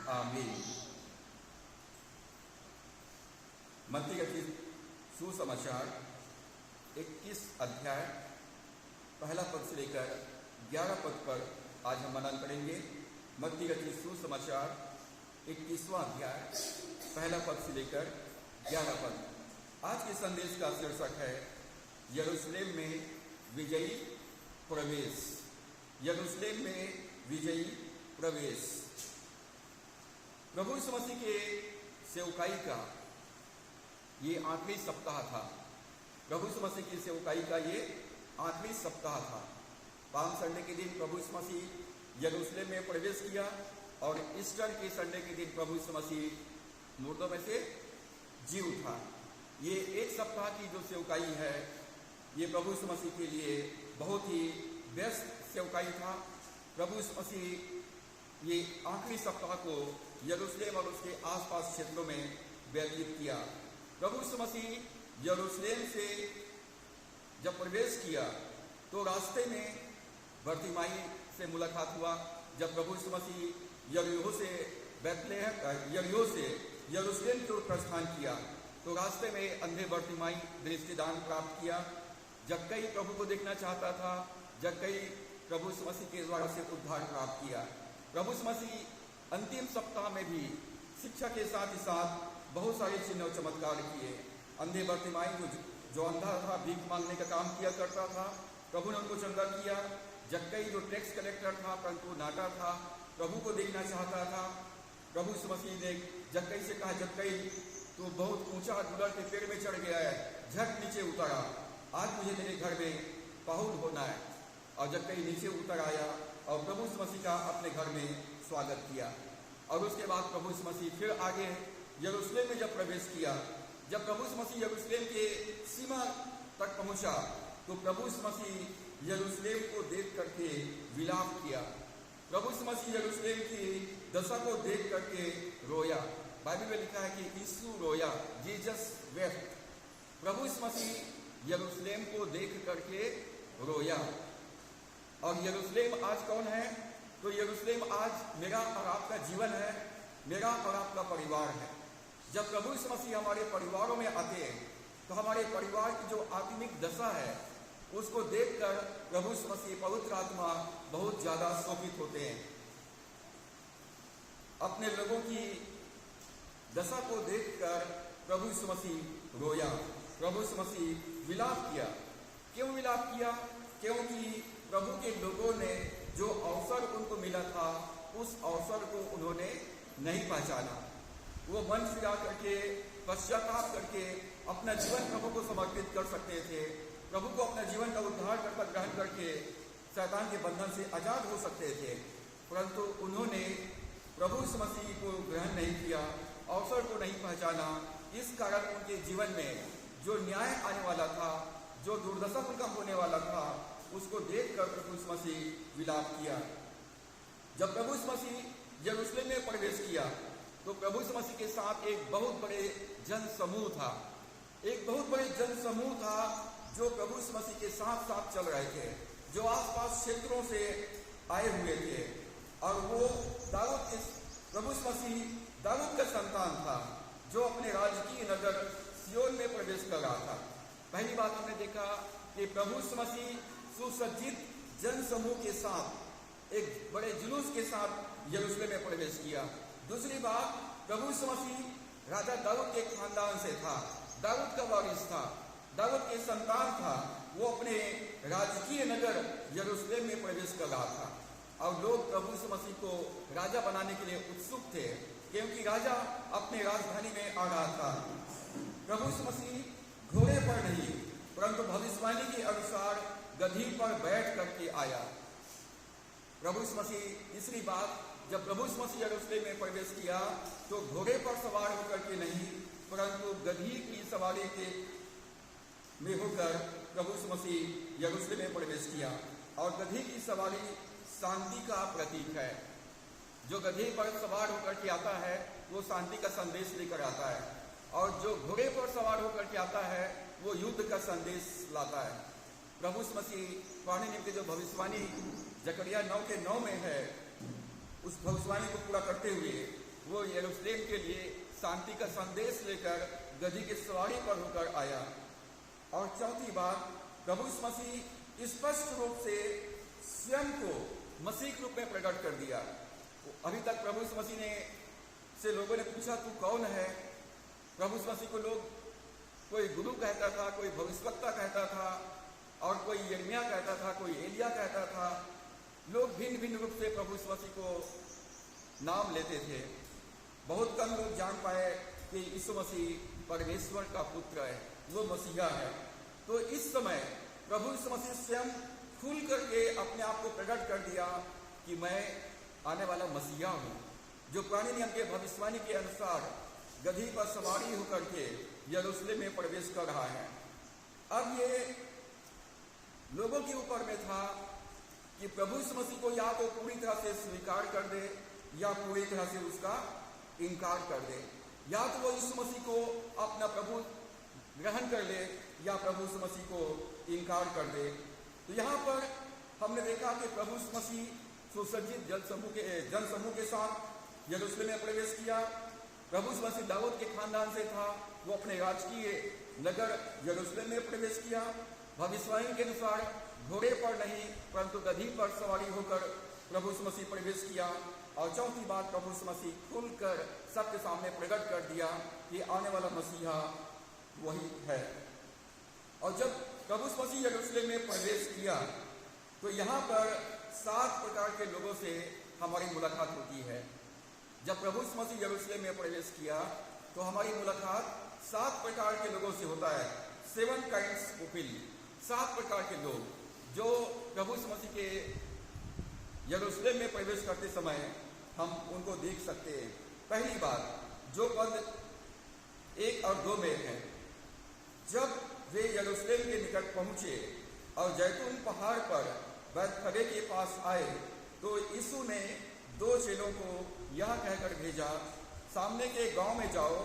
आमीन। मत्ती रचित सुसमाचार 21 अध्याय पहला पद से लेकर 11 पद पर आज हम मनन करेंगे। मत्ती रचित सुसमाचार 21वां अध्याय पहला पद से लेकर 11 पद। आज के संदेश का शीर्षक है यरूशलेम में विजयी प्रवेश। यरूशलेम में विजयी प्रवेश। प्रभु यीशु मसीह के सेवकाई का ये आखिरी सप्ताह था। प्रभु यीशु मसीह की सेवकाई का ये आखिरी सप्ताह था। पाम संडे के दिन प्रभु यीशु मसीह यरूशलेम में प्रवेश किया और ईस्टर के संडे के दिन प्रभु यीशु मसीह मुर्दों में से जी उठा। ये एक सप्ताह की जो सेवकाई है ये प्रभु यीशु मसीह के लिए बहुत ही व्यस्त सेवकाई था। प्रभु यीशु मसीह ये आखिरी सप्ताह को यरूशलेम और उसके आसपास क्षेत्रों में व्यतीत किया। प्रभु यीशु मसीह यरूशलेम से जब प्रवेश किया तो रास्ते में बर्तिमाई से मुलाकात हुआ। जब प्रभु यीशु मसीह यरीहो से यरूशलेम की ओर प्रस्थान किया तो रास्ते में अंधे बर्तिमाई दृष्टिदान प्राप्त किया। जक्कई प्रभु को देखना चाहता था। जक्कई प्रभु यीशु मसीह के द्वारा से उद्धार प्राप्त किया। प्रभु यीशु मसीह अंतिम सप्ताह में भी शिक्षा के साथ ही साथ बहुत सारे चिन्ह और चमत्कार किए। अंधे बर्तिमाई जो अंधा था, भीख मांगने का काम किया करता था, प्रभु ने उनको चंगा किया। जक्कई जो टैक्स कलेक्टर था परंतु नाटा था, प्रभु को देखना चाहता था। प्रभु यीशु मसीह ने जक्कई से कहा, जक्कई तो बहुत ऊंचा गुलर के पेड़ में चढ़ गया है, झट नीचे उतर आ, आज मुझे तेरे घर में पाहुन होना है। और जक्कई नीचे उतर आया और प्रभु यीशु मसीह का अपने घर में स्वागत किया। और उसके बाद प्रभु यीशु मसीह फिर आगे यरूशलेम में जब प्रवेश किया, जब प्रभु यीशु मसीह यरूशलेम के सीमा तक पहुंचा तो प्रभु यीशु मसीह यरूशलेम को देख करके विलाप किया। प्रभु यीशु मसीह यरूशलेम की दशा को देख करके रोया। बाइबल में लिखा है कि यीशु रोया, जीसस वेप्ट। प्रभु यीशु मसीह यरूशलेम को देख करके रोया। और यरूशलेम आज कौन है? तो यरूशलेम आज मेरा और आपका जीवन है, मेरा और आपका परिवार है। जब प्रभु यीशु मसीह हमारे परिवारों में आते हैं तो हमारे परिवार की जो आत्मिक दशा है उसको देखकर प्रभु यीशु मसीह पवित्र आत्मा बहुत ज्यादा शोभित होते हैं। अपने लोगों की दशा को देखकर प्रभु यीशु मसीह रोया। प्रभु यीशु मसीह विलाप किया। क्यों विलाप किया? क्योंकि प्रभु के लोगों ने जो अवसर उनको मिला था उस अवसर को उन्होंने नहीं पहचाना। वो मन फिरा करके, पश्चाताप करके अपना जीवन प्रभु को समर्पित कर सकते थे। प्रभु को अपना जीवन का उद्धार करके ग्रहण करके शैतान के बंधन से आजाद हो सकते थे, परंतु उन्होंने प्रभु यीशु मसीह को ग्रहण नहीं किया, अवसर को नहीं पहचाना। इस कारण उनके जीवन में जो न्याय आने वाला था, जो दुर्दशा उनका होने वाला था, उसको देखकर प्रभु यीशु मसीह विलाप किया। जब प्रभु यीशु मसीह यरूशलेम में प्रवेश किया तो प्रभु यीशु मसीह के साथ एक बहुत बड़े जन समूह था। एक बहुत बड़े जन समूह था जो प्रभु यीशु मसीह के साथ साथ चल रहे थे, जो आसपास क्षेत्रों से आए हुए थे। और वो प्रभु यीशु मसीह दाऊद का संतान था जो अपने राजकीय नगर सियोन में प्रवेश कर रहा था। पहली बात हमने देखा कि प्रभु यीशु मसीह सुसज्जित जन समूह के साथ एक बड़े जुलूस के साथ यरूशलेम में प्रवेश किया। दूसरी बात, प्रभु यीशु मसीह राजा दाऊद के खानदान से था, दाऊद का वारिस था, दाऊद के संतान था। वो अपने राजकीय नगर यरूशलेम में प्रवेश कर रहा था और लोग प्रभु यीशु मसीह को राजा बनाने के लिए उत्सुक थे क्योंकि राजा अपने राजधानी में आ रहा था। प्रभु यीशु मसीह घोड़े पर नहीं परंतु भविष्यवाणी के अनुसार गधी पर बैठ करके आया। प्रभु यीशु मसीह, तीसरी बात, जब प्रभु यीशु मसीह यरूशलेम में प्रवेश किया तो घोड़े पर सवार होकर के नहीं परंतु गधी की सवारी के में होकर प्रभु यीशु मसीह यरूशलेम में प्रवेश किया। और गधी की सवारी शांति का प्रतीक है। जो गधी पर सवार होकर के आता है वो शांति का संदेश लेकर आता है, और जो घोड़े पर सवार होकर के आता है वो युद्ध का संदेश लाता है। प्रभु यीशु मसीह पुराने नियम की जो भविष्यवाणी जकरिया 9:9 में है, उस भविष्यवाणी को पूरा करते हुए वो यरूशलेम के लिए शांति का संदेश लेकर गधी की सवारी पर होकर आया। और चौथी बात, प्रभु यीशु मसीह स्पष्ट रूप से स्वयं को मसीह के रूप में प्रकट कर दिया। अभी तक प्रभु यीशु मसीह ने से लोगों ने पूछा तू कौन है। प्रभु यीशु मसीह को लोग कोई गुरु कहता था, कोई भविष्यवक्ता कहता था, और कोई यिर्मयाह कहता था, कोई एलिया कहता था। लोग भिन्न भिन्न रूप से प्रभु यीशु मसीह को नाम लेते थे। बहुत कम लोग जान पाए कि यीशु मसीह परमेश्वर का पुत्र है, वो मसीहा है। तो इस समय प्रभु यीशु मसीह स्वयं खुल करके अपने आप को प्रकट कर दिया कि मैं आने वाला मसीहा हूँ, जो पुराने नियम के भविष्यवाणी के अनुसार गधी पर सवारी होकर के यरूशलेम में प्रवेश कर रहा है। अब ये लोगों के ऊपर में था कि प्रभु यीशु मसीह को या तो पूरी तरह से स्वीकार कर दे या पूरी तरह से उसका इनकार कर दे, या तो वो यीशु मसीह को अपना प्रभु ग्रहण कर ले या प्रभु यीशु मसीह को इनकार कर दे। तो यहाँ पर हमने देखा कि प्रभु यीशु मसीह सुसज्जित जन समूह के साथ यरूशलेम में प्रवेश किया। प्रभु यीशु मसीह दाऊद के खानदान से था, वो अपने राजकीय नगर यरूशलेम में प्रवेश किया। भविष्यवाणी के अनुसार घोड़े पर नहीं परंतु गधी पर सवारी होकर प्रभु यीशु मसीह प्रवेश किया। और चौथी बात, प्रभु यीशु मसीह खुलकर सबके सामने प्रकट कर दिया कि आने वाला मसीहा वही है। और जब प्रभु यीशु मसीह यरूशलेम में प्रवेश किया तो यहाँ पर 7 प्रकार के लोगों से हमारी मुलाकात होती है। जब प्रभु यीशु मसीह यरूशलेम में प्रवेश किया तो हमारी मुलाकात 7 प्रकार के लोगों से होता है। 7 काइंड्स ऑफ पीपल, 7 प्रकार के लोग जो प्रभु यीशु मसीह के यरूशलेम में प्रवेश करते समय हम उनको देख सकते हैं। पहली बात, जो पद 1 और 2 में है, जब वे यरूशलेम के निकट पहुंचे और जैतून पहाड़ पर बैतफगे के पास आए तो यीशु ने 2 चेलों को यह कहकर भेजा, सामने के गांव में जाओ,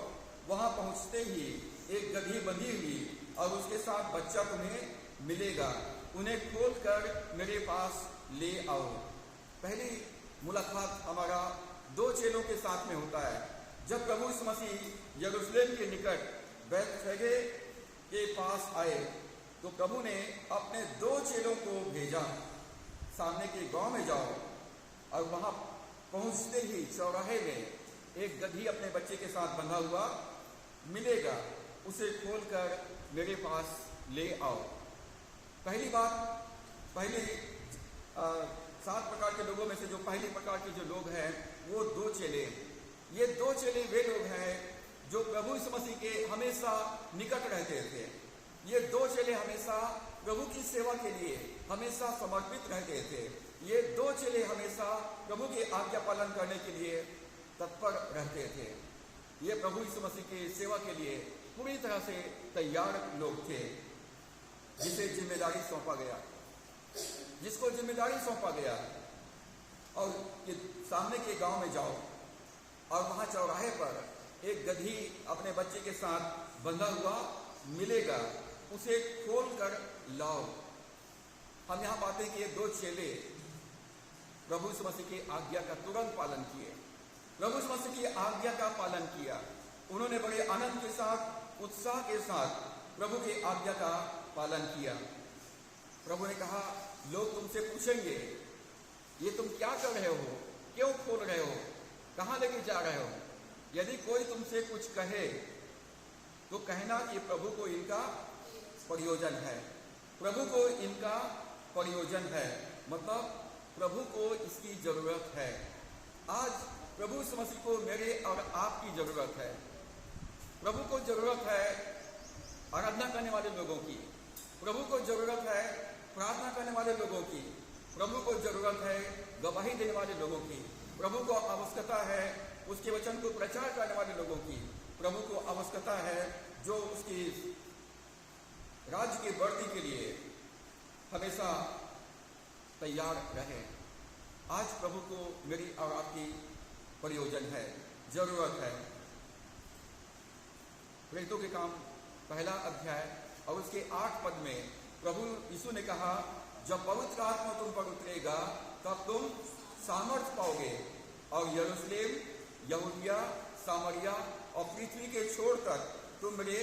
वहां पहुंचते ही एक गधी बंधी हुई और उसके साथ बच्चा तुम्हें मिलेगा, उन्हें खोलकर मेरे पास ले आओ। पहली मुलाकात हमारा 2 चेलों के साथ में होता है। जब प्रभु यीशु मसीह यरूशलेम के निकट बैतफगे के पास आए तो प्रभु ने अपने 2 चेलों को भेजा, सामने के गांव में जाओ और वहां पहुंचते ही चौराहे में एक गधी अपने बच्चे के साथ बंधा हुआ मिलेगा, उसे खोलकर मेरे पास ले आओ। पहली बात, पहली 7 प्रकार के लोगों में से जो पहली प्रकार के जो लोग हैं वो 2 चेले। ये 2 चेले वे लोग हैं जो प्रभु यीशु मसीह के हमेशा निकट रहते थे। ये 2 चेले हमेशा प्रभु की सेवा के लिए हमेशा समर्पित रहते थे। ये 2 चेले हमेशा प्रभु की आज्ञा पालन करने के लिए तत्पर रहते थे। ये प्रभु यीशु मसीह की सेवा के लिए पूरी तरह से तैयार लोग थे, जिसे जिम्मेदारी सौंपा गया, जिसको जिम्मेदारी सौंपा गया और कि सामने के गांव में जाओ और वहां चौराहे पर एक गधी अपने बच्चे के साथ बंधा हुआ मिलेगा, उसे खोल कर लाओ। हम यहाँ पाते हैं कि ये 2 चेले प्रभु यीशु मसीह की आज्ञा का तुरंत पालन किए, प्रभु यीशु मसीह की आज्ञा का पालन किया। उन्होंने बड़े आनंद के साथ, उत्साह के साथ प्रभु की आज्ञा का पालन किया। प्रभु ने कहा, लोग तुमसे पूछेंगे ये तुम क्या कर रहे हो, क्यों खोल रहे हो, कहाँ लेके जा रहे हो। यदि कोई तुमसे कुछ कहे तो कहना कि प्रभु को इनका प्रयोजन है, प्रभु को इनका प्रयोजन है, मतलब प्रभु को इसकी जरूरत है। आज प्रभु यीशु मसीह को मेरे और आपकी जरूरत है। प्रभु को जरूरत है आराधना करने वाले लोगों की, प्रभु को जरूरत है प्रार्थना करने वाले लोगों की, प्रभु को जरूरत है गवाही देने वाले लोगों की, प्रभु को आवश्यकता है उसके वचन को प्रचार करने वाले लोगों की, प्रभु को आवश्यकता है जो उसकी राज्य की बढ़ती के लिए हमेशा तैयार रहे। आज प्रभु को मेरी और आपकी प्रयोजन है, जरूरत है। प्रेरितों के काम 1 अध्याय और उसके 8 पद में प्रभु यीशु ने कहा, जब पवित्र आत्मा तुम पर उतरेगा तब तुम सामर्थ पाओगे और यरूशलेम, यहूदिया, सामरिया और पृथ्वी के छोर तक तुम मेरे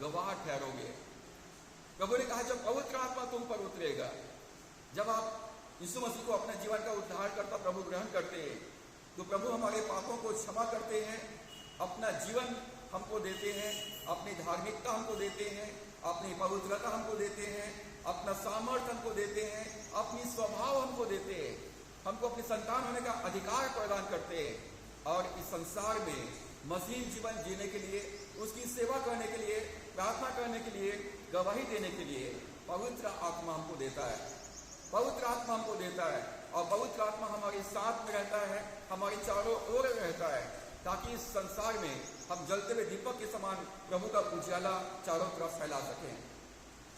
गवाह ठहरोगे। प्रभु ने कहा जब पवित्र आत्मा तुम पर उतरेगा, जब आप यीशु मसीह को अपने जीवन का उद्धारकर्ता प्रभु ग्रहण करते हैं, तो प्रभु हमारे पापों को क्षमा करते हैं, अपना जीवन हमको देते हैं, अपनी धार्मिकता हमको देते हैं, अपनी पवित्रता हमको देते हैं, अपना सामर्थ्य हमको देते हैं, अपनी स्वभाव हमको देते हैं, हमको अपनी संतान होने का अधिकार प्रदान करते हैं और इस संसार में मसीह जीवन जीने के लिए, उसकी सेवा करने के लिए, प्रार्थना करने के लिए, गवाही देने के लिए पवित्र आत्मा हमको देता है। पवित्र आत्मा हमको देता है और पवित्र आत्मा हमारे साथ में रहता है, हमारे चारों ओर रहता है, ताकि इस संसार में हम जलते हुए दीपक के समान प्रभु का उजाला चारों तरफ फैला सकें।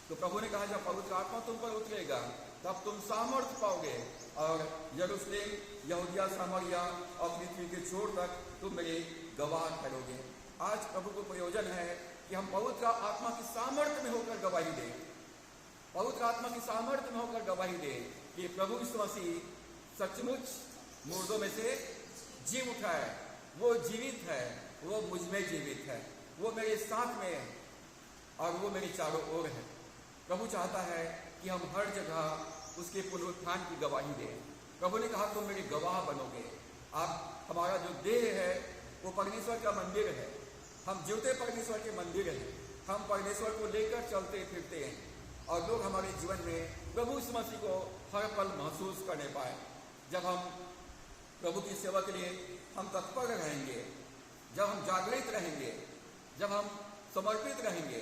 तो प्रभु ने कहा जब पवित्र आत्मा तुम पर उतरेगा तब तुम सामर्थ्य पाओगे और यरूशलेम, यहूदिया, सामरिया और पृथ्वी के छोर तक तुम मेरे गवाह ठहरोगे। आज प्रभु को प्रयोजन है कि हम पवित्र आत्मा की सामर्थ्य में होकर गवाही दें, पवित्र आत्मा की सामर्थ्य में होकर गवाही दें कि प्रभु यीशु मसीह सचमुच मुर्दों में से जी उठा है, वो जीवित है, वो मुझ में जीवित है, वो मेरे साथ में है और वो मेरे चारों ओर है। प्रभु चाहता है कि हम हर जगह उसके पुनरुत्थान की गवाही दें। प्रभु ने कहा तुम मेरे गवाह बनोगे। आप, हमारा जो देह है वो परमेश्वर का मंदिर है, हम जीवते परमेश्वर के मंदिर हैं, हम परमेश्वर को लेकर चलते फिरते हैं और लोग हमारे जीवन में प्रभु यीशु मसीह को हर पल महसूस करने पाए। जब हम प्रभु की सेवा के लिए हम तत्पर रहेंगे, जब हम जागृत रहेंगे, जब हम समर्पित रहेंगे,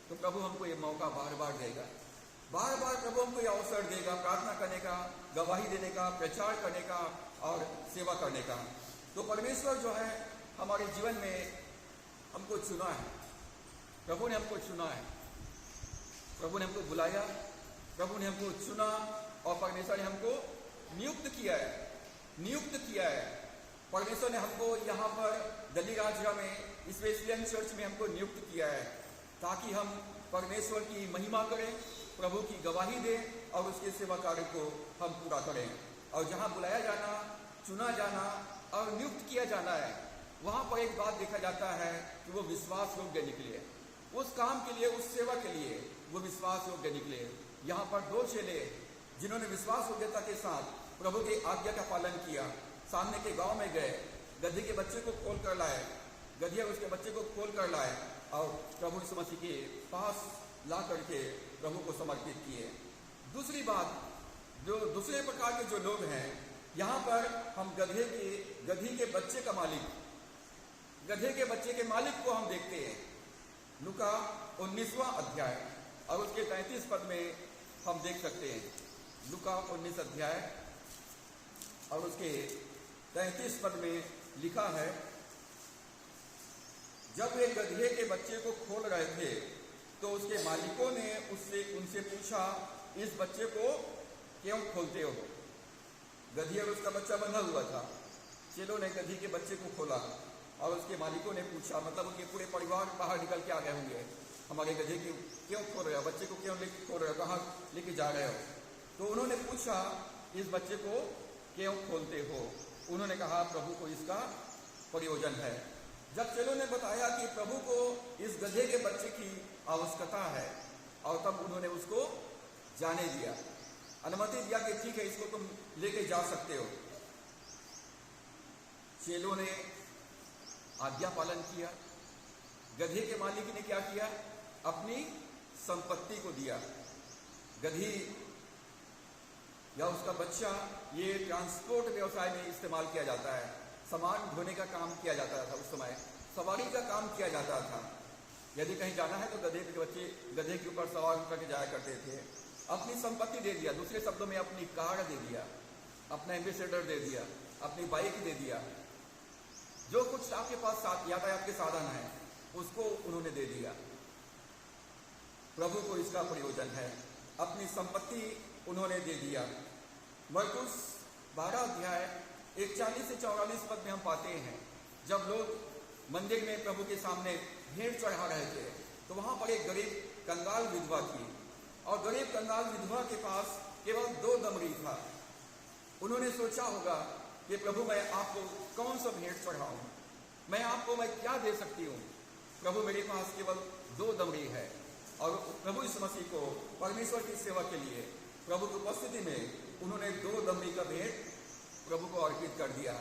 तो प्रभु हमको ये मौका बार बार देगा, बार बार प्रभु हमको ये अवसर देगा प्रार्थना करने का, गवाही देने का, प्रचार करने का और सेवा करने का। तो परमेश्वर जो है हमारे जीवन में हमको चुना है, प्रभु ने हमको चुना है, प्रभु ने हमको बुलाया, प्रभु ने हमको चुना और परमेश्वर ने हमको नियुक्त किया है, नियुक्त किया है। परमेश्वर ने हमको यहाँ पर दलीराजरा में इस वेस्लियन चर्च में हमको नियुक्त किया है ताकि हम परमेश्वर की महिमा करें, प्रभु की गवाही दें और उसके सेवा कार्य को हम पूरा करें। और जहाँ बुलाया जाना, चुना जाना और नियुक्त किया जाना है, वहाँ पर एक बात देखा जाता है कि वो विश्वास योग्य निकले, उस काम के लिए, उस सेवा के लिए वो विश्वास योग्य निकले। यहाँ पर दो चेले जिन्होंने विश्वास योग्यता के साथ प्रभु की आज्ञा का पालन किया, सामने के गांव में गए, गधी के बच्चे को खोल कर लाए, गधिया उसके बच्चे को खोल कर लाए और प्रभु यीशु मसीह के पास ला करके प्रभु को समर्पित किए। दूसरी बात, जो दूसरे प्रकार के जो लोग हैं, यहाँ पर हम गधी के बच्चे का मालिक, गधे के बच्चे के मालिक को हम देखते हैं। लूका 19वां अध्याय और उसके 33 पद में हम देख सकते हैं। लूका 19 अध्याय और उसके 33 पद में लिखा है, जब वे गधे के बच्चे को खोल रहे थे तो उसके मालिकों ने उनसे पूछा, इस बच्चे को क्यों खोलते हो? गधी और उसका बच्चा बंधा हुआ था। चेलों ने गधी के बच्चे को खोला और उसके मालिकों ने पूछा, मतलब उनके पूरे परिवार बाहर निकल के आ गए होंगे, हमारे गधे की क्यों खोल रहे हो, बच्चे को क्यों खोल रहे हो, कहाँ लेके जा रहे हो? तो उन्होंने पूछा, इस बच्चे को क्यों खोलते हो? उन्होंने कहा, प्रभु को इसका प्रयोजन है। जब चेलों ने बताया कि प्रभु को इस गधे के बच्चे की आवश्यकता है और तब उन्होंने उसको जाने दिया, अनुमति दिया कि ठीक है, इसको तुम लेके जा सकते हो। चेलों ने आज्ञा पालन किया। गधे के मालिक ने क्या किया? अपनी संपत्ति को दिया। गधी या उसका बच्चा ये ट्रांसपोर्ट व्यवसाय में इस्तेमाल किया जाता है, सामान ढोने का काम किया जाता था, उस समय सवारी का काम किया जाता था। यदि कहीं जाना है तो गधे के बच्चे गधे के ऊपर सवार करके जाया करते थे। अपनी संपत्ति दे दिया, दूसरे शब्दों में अपनी कार दे दिया, अपना एम्बेसडर दे दिया, अपनी बाइक दे दिया, जो कुछ आपके पास यातायात के साधन है उसको उन्होंने दे दिया। प्रभु को इसका प्रयोजन है, अपनी संपत्ति उन्होंने दे दिया। मरकुस 12 अध्याय 41 से 44 पद में हम पाते हैं, जब लोग मंदिर में प्रभु के सामने भेंट चढ़ा रहे थे तो वहां पर एक गरीब कंगाल विधवा थी और गरीब कंगाल विधवा के पास केवल 2 दमड़ी था। उन्होंने सोचा होगा कि प्रभु मैं आपको कौन सा भेंट चढ़ाऊं, को मैं क्या दे सकती हूँ? प्रभु मेरे पास केवल 2 दमड़ी है। और प्रभु यीशु मसीह को परमेश्वर की सेवा के लिए प्रभु की उपस्थिति में उन्होंने 2 दमड़ी का भेंट प्रभु को अर्पित कर दिया।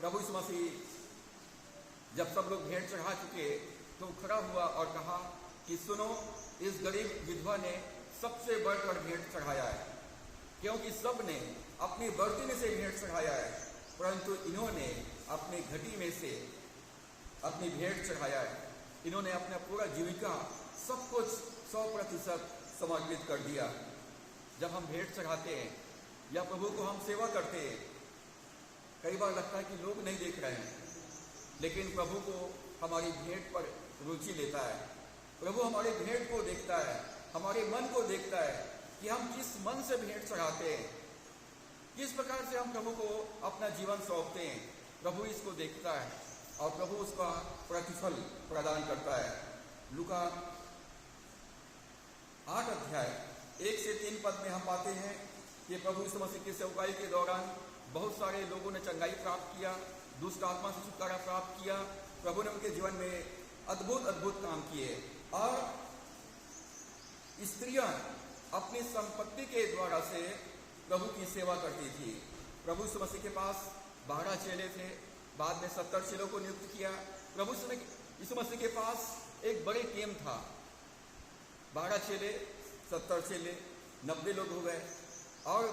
प्रभु यीशु मसीह जब सब लोग भेंट चढ़ा चुके तो खड़ा हुआ और कहा कि सुनो, इस गरीब विधवा ने सबसे बढ़कर भेंट चढ़ाया है, क्योंकि सब ने अपनी बर्ती में से भेंट चढ़ाया है, परंतु इन्होंने अपनी घटी में से अपनी भेंट चढ़ाया है। इन्होंने अपना पूरा जीविका सब कुछ 100% समर्पित कर दिया। जब हम भेंट चढ़ाते हैं या प्रभु को हम सेवा करते हैं, कई बार लगता है कि लोग नहीं देख रहे हैं, लेकिन प्रभु को हमारी भेंट पर रुचि लेता है। प्रभु हमारे भेंट को देखता है, हमारे मन को देखता है कि हम किस मन से भेंट चढ़ाते हैं, किस प्रकार से हम प्रभु को अपना जीवन सौंपते हैं। प्रभु इसको देखता है और प्रभु उसका प्रतिफल प्रदान करता है। लूका 8 अध्याय 1 से 3 पद में हम पाते हैं कि प्रभु यीशु मसीह की सेवकाई के दौरान बहुत सारे लोगों ने चंगाई प्राप्त किया, दुष्ट आत्मा से छुटकारा प्राप्त किया। प्रभु ने उनके जीवन में अद्भुत अद्भुत काम किए और स्त्रियां अपनी संपत्ति के द्वारा से प्रभु की सेवा करती थी। प्रभु यीशु मसीह के पास 12 चेले थे, बाद में 70 चेलों को नियुक्त किया। प्रभु यीशु मसीह के पास एक बड़ी टीम था, 12 चेले, 70 चेले, 90 लोग हो गए। और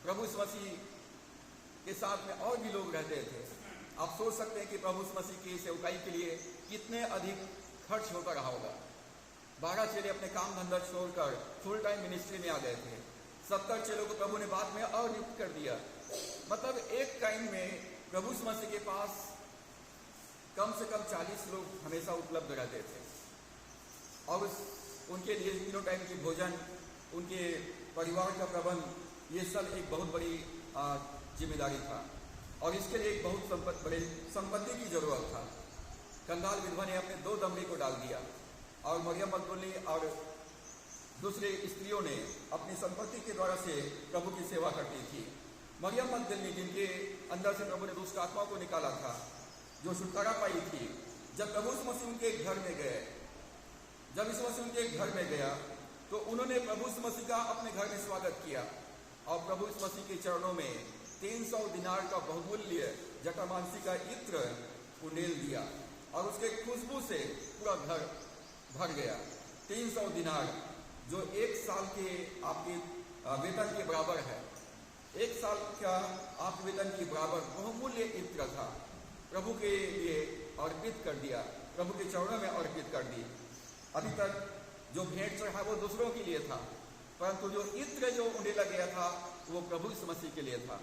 प्रभु यीशु मसीह के साथ में और भी लोग रहते थे। आप सोच सकते हैं कि प्रभु यीशु मसीह की सेवकाई के लिए कितने अधिक खर्च होता रहा होगा। 12 चेले अपने काम धंधा छोड़कर फुल टाइम मिनिस्ट्री में आ गए थे। 70 चेलों को प्रभु ने बाद में और नियुक्त कर दिया। मतलब एक टाइम में प्रभु यीशु मसीह के पास कम से कम 40 लोग हमेशा उपलब्ध रहते थे और उनके लिए तीनों टाइम की भोजन, उनके परिवार का प्रबंध, ये सब एक बहुत बड़ी जिम्मेदारी था और इसके लिए एक बहुत बड़ी संपत्ति की जरूरत था। कंगाल विधवा ने अपने 2 दमड़ी को डाल दिया और मरियम मगदलीनी और दूसरे स्त्रियों ने अपनी संपत्ति के द्वारा से प्रभु की सेवा करती थी। मरियम मगदलीनी, जिनके अंदर से प्रभु ने दुष्ट आत्माओं को निकाला था, जो छुटकारा पाई थी, जब प्रभु यीशु मसीह उनके घर में गए, जब यीशु मसीह उनके घर में गया तो उन्होंने प्रभु यीशु मसीह का अपने घर में स्वागत किया और प्रभु यीशु मसीह के चरणों में 300 दिनार का बहुमूल्य जटामांसी का इत्र उंडेल दिया और उसके खुशबू से पूरा घर भर गया। 300 दिनार, जो 1 साल के आपके वेतन के बराबर है, 1 साल का आपके वेतन के बराबर बहुमूल्य इत्र था, प्रभु के लिए अर्पित कर दिया, प्रभु के चरणों में अर्पित कर दी। अभी तक जो भेंट चढ़ा वो दूसरों के लिए था, परंतु जो इत्र जो उंडेला गया था वो प्रभु यीशु मसीह के लिए था।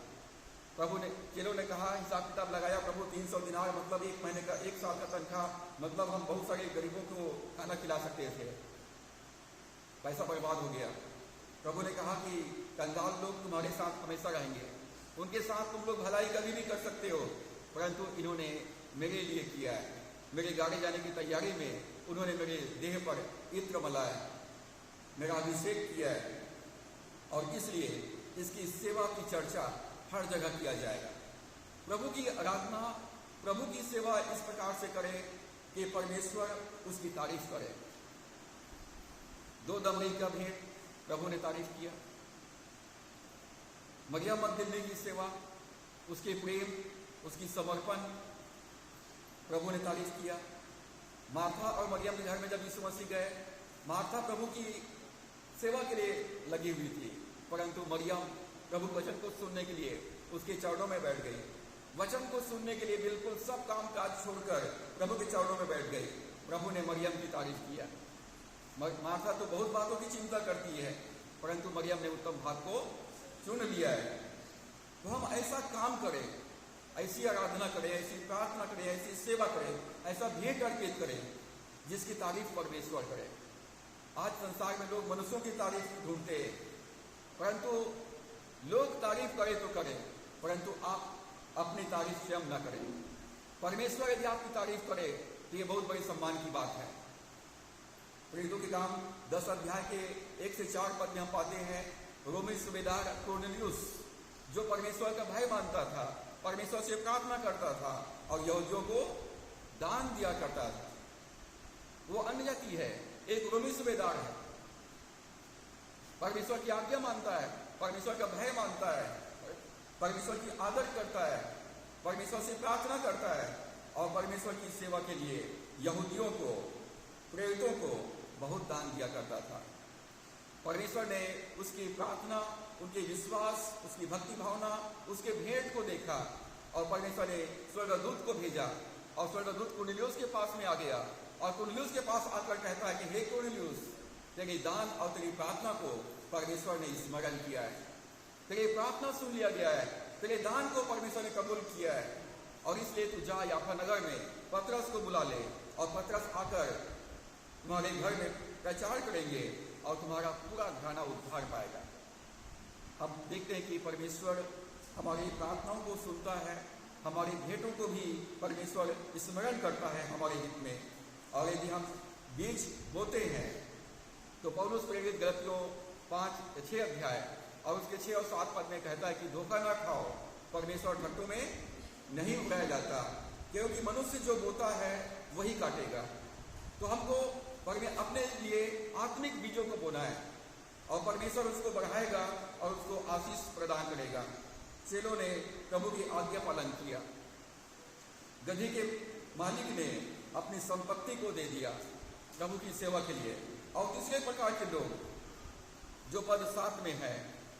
प्रभु ने, चेलों ने कहा, हिसाब किताब लगाया, प्रभु 300 दिनार मतलब 1 महीने का, 1 साल का तनख्वाह, मतलब हम बहुत सारे गरीबों को खाना खिला सकते थे। पैसा बर्बाद हो गया। प्रभु ने कहा कि कंगाल लोग तुम्हारे साथ हमेशा रहेंगे, उनके साथ तुम लोग भलाई कभी भी कर सकते हो, परंतु इन्होंने मेरे लिए किया है। मेरे गाड़ी जाने की तैयारी में उन्होंने मेरे देह पर इत्र मलाया, मेरा अभिषेक किया है और इसलिए इसकी सेवा की चर्चा हर जगह किया जाएगा। प्रभु की आराधना, प्रभु की सेवा इस प्रकार से करें कि परमेश्वर उसकी तारीफ करे। 2 दमड़ी का भेंट प्रभु ने तारीफ किया। मरियम मगदलीनी की सेवा, उसके प्रेम, उसकी समर्पण प्रभु ने तारीफ किया। मार्था और मरियम के घर में जब यीशु मसीह गए, मार्था प्रभु की सेवा के लिए लगी हुई थी, परंतु मरियम प्रभु वचन को सुनने के लिए उसके चरणों में बैठ गई। वचन को सुनने के लिए बिल्कुल सब काम काज छोड़कर प्रभु के चरणों में बैठ गई। प्रभु ने मरियम की तारीफ किया। मार्था तो बहुत बातों की चिंता करती है, परंतु मरियम ने उत्तम भाग को चुन लिया है। तो हम ऐसा काम करें, ऐसी आराधना करें, ऐसी प्रार्थना करें, ऐसी सेवा करें, ऐसा भेंट अर्पित करें जिसकी तारीफ परमेश्वर करे। आज संसार में लोग मनुष्यों की तारीफ ढूंढते हैं, परंतु लोग तारीफ करें तो करें, परंतु आप अपनी तारीफ स्वयं न करें। परमेश्वर यदि आपकी तारीफ करे तो ये बहुत बड़ी सम्मान की बात है। प्रेरितों के काम 10 अध्याय के 1 से 4 पद में हम पाते हैं, रोमी सूबेदार कुरनेलियुस, जो परमेश्वर का भय मानता था, परमेश्वर से प्रार्थना करता था और यहूदियों को दान दिया करता था। वो अन्य जाति है, एक रोमी सूबेदार है, परमेश्वर की आज्ञा मानता है, परमेश्वर का भय मानता है, परमेश्वर की आदर करता है, परमेश्वर से प्रार्थना करता है और परमेश्वर की सेवा के लिए यहूदियों को, प्रेरितों को बहुत दान दिया करता था। परमेश्वर ने उसकी प्रार्थना, उनके विश्वास, उसकी भक्ति भावना, उसके भेंट को देखा और परमेश्वर ने स्वर्गदूत को भेजा और स्वर्गदूत कुरनेलियुस के पास में आ गया और कुरनेलियुस के पास आकर कहता है कि हे कुरनेलियुस, तेरी दान और तेरी प्रार्थना को परमेश्वर ने स्मरण किया है, तेरी प्रार्थना सुन लिया गया है, तेरे दान को परमेश्वर ने कबूल किया है और इसलिए तू जा याफा नगर में पतरस को बुला ले और पतरस आकर तुम्हारे घर में प्रचार करेंगे और तुम्हारा पूरा घराना उद्धार पाएगा। अब देखते हैं कि परमेश्वर हमारी प्रार्थनाओं को सुनता है, हमारी भेंटों को भी परमेश्वर स्मरण करता है हमारे हित में। और यदि हम बीज बोते हैं तो पौलुस प्रेरित गलतियों 5-6 अध्याय और उसके 6 और 7 पद में कहता है कि धोखा ना खाओ, परमेश्वर ठट्टों में नहीं उड़ाया जाता, क्योंकि मनुष्य जो बोता है वही काटेगा। तो हमको अपने लिए आत्मिक बीजों को बोना है और परमेश्वर उसको बढ़ाएगा और उसको आशीष प्रदान करेगा। चेलों ने प्रभु की आज्ञा पालन किया, गधी के मालिक ने अपनी संपत्ति को दे दिया प्रभु की सेवा के लिए। और दूसरे प्रकार के लोग जो पद 7 में है,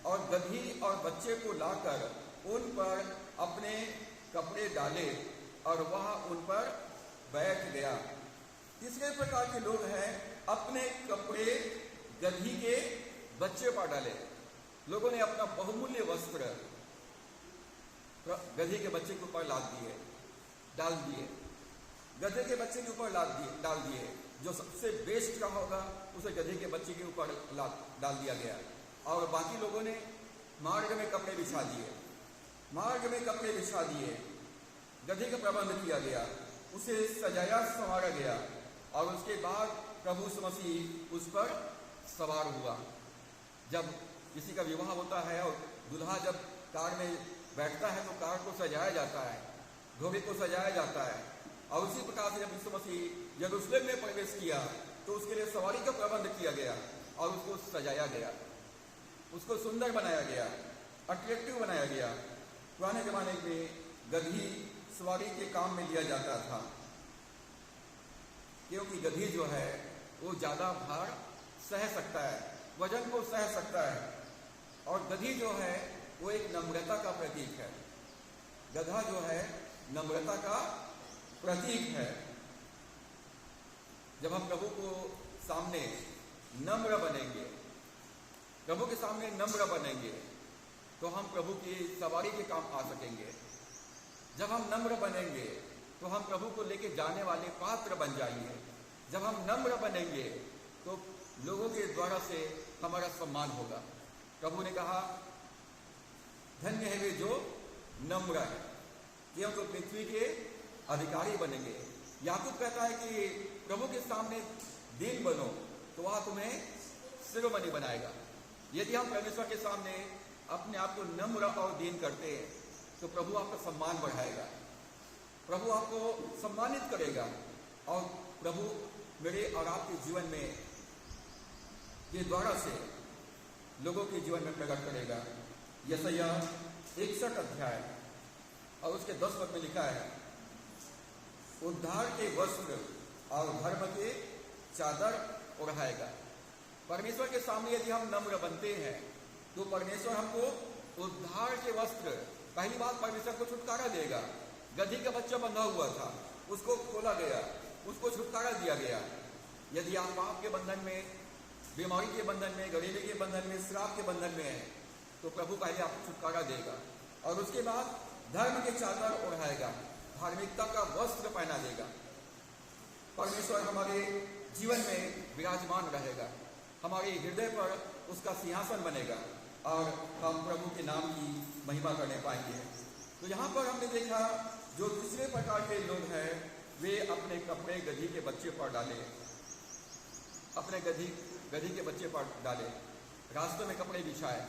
और गधी और बच्चे को लाकर उन पर अपने कपड़े डाले और वह उन पर बैठ गया। तीसरे प्रकार के लोग हैं अपने कपड़े गधी के बच्चे पर डाले। लोगों ने अपना बहुमूल्य वस्त्र गधी के बच्चे के ऊपर डाल दिए, गधे के बच्चे के ऊपर डाल दिए। जो सबसे बेस्ट का होगा उसे गधे के बच्चे के ऊपर डाल दिया गया और बाकी लोगों ने मार्ग में कपड़े बिछा दिए, गधे का प्रबंध किया गया, उसे सजाया संवारा गया और उसके बाद प्रभु यीशु मसीह उस पर सवार हुआ। जब किसी का विवाह होता है और दूल्हा जब कार में बैठता है तो कार को सजाया जाता है, घोड़े को सजाया जाता है। और उसी प्रकार से जब यीशु मसीह यरूशलेम में प्रवेश किया तो उसके लिए सवारी का प्रबंध किया गया और उसको सजाया गया, उसको सुंदर बनाया गया, अट्रैक्टिव बनाया गया। पुराने जमाने में गधी सवारी के काम में लिया जाता था, क्योंकि गधी जो है वो ज़्यादा भार सह सकता है, वजन को सह सकता है। और गधी जो है वो एक नम्रता का प्रतीक है, गधा जो है नम्रता का प्रतीक है। जब हम प्रभु को सामने नम्र बनेंगे, प्रभु के सामने नम्र बनेंगे तो हम प्रभु की सवारी के काम आ सकेंगे। जब हम नम्र बनेंगे तो हम प्रभु को लेके जाने वाले पात्र बन जाएंगे। जब हम नम्र बनेंगे तो लोगों के द्वारा से हमारा सम्मान होगा। प्रभु ने कहा धन्य है वे जो नम्र है, ये तो पृथ्वी के अधिकारी बनेंगे। याकूब कहता है कि प्रभु के सामने दीन बनो तो वह तुम्हें शिरोमणि बनाएगा। यदि हम परमेश्वर के सामने अपने आप को नम्र और दीन करते हैं तो प्रभु आपका सम्मान बढ़ाएगा, प्रभु आपको सम्मानित करेगा और प्रभु मेरे और आपके जीवन में के द्वारा से लोगों के जीवन में प्रकट करेगा। यशायाह 61 अध्याय और उसके 10 पद में लिखा है, उद्धार के वस्त्र और धर्म के चादर ओढ़ाएगा। परमेश्वर के सामने यदि हम नम्र बनते हैं तो परमेश्वर हमको उद्धार के वस्त्र, पहली बात परमेश्वर को छुटकारा देगा। गधी का बच्चा बंधा हुआ था, उसको खोला गया, उसको छुटकारा दिया गया। यदि आप पाप के बंधन में, बीमारी के बंधन में, गरीबी के बंधन में, श्राप के बंधन में है तो प्रभु पहले आपको छुटकारा देगा और उसके बाद धर्म के चादर ओढ़ाएगा, धार्मिकता का वस्त्र पहना देगा। परमेश्वर हमारे जीवन में विराजमान रहेगा, हमारे हृदय पर उसका सिंहासन बनेगा और हम प्रभु के नाम की महिमा करने पाएंगे। तो यहाँ पर हमने देखा जो दूसरे प्रकार के लोग हैं वे अपने कपड़े गधी के बच्चे पर डाले, अपने गधी के बच्चे पर डाले, रास्तों में कपड़े बिछाए,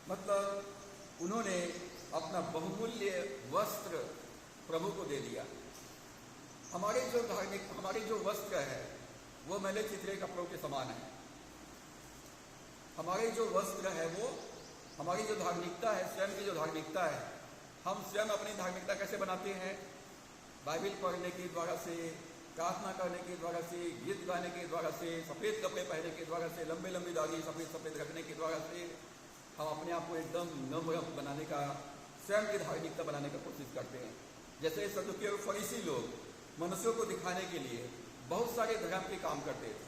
मतलब उन्होंने अपना बहुमूल्य वस्त्र प्रभु को दे दिया। हमारे जो वस्त्र है वो मैले चिथड़े कपड़ों के समान है। हमारे जो वस्त्र है वो, हमारी जो धार्मिकता है, स्वयं की जो धार्मिकता है, हम स्वयं अपनी धार्मिकता कैसे बनाते हैं? बाइबल पढ़ने के द्वारा से, प्रार्थना करने के द्वारा से, गीत गाने के द्वारा से, सफ़ेद कपड़े पहनने के द्वारा से, लंबे लंबी दाढ़ी सफ़ेद रखने के द्वारा से हम अपने आप को एकदम नम्र बनाने का, स्वयं की धार्मिकता बनाने का कोशिश करते हैं। जैसे सदुकी और फरीसी लोग मनुष्यों को दिखाने के लिए बहुत सारे धर्म के काम करते थे।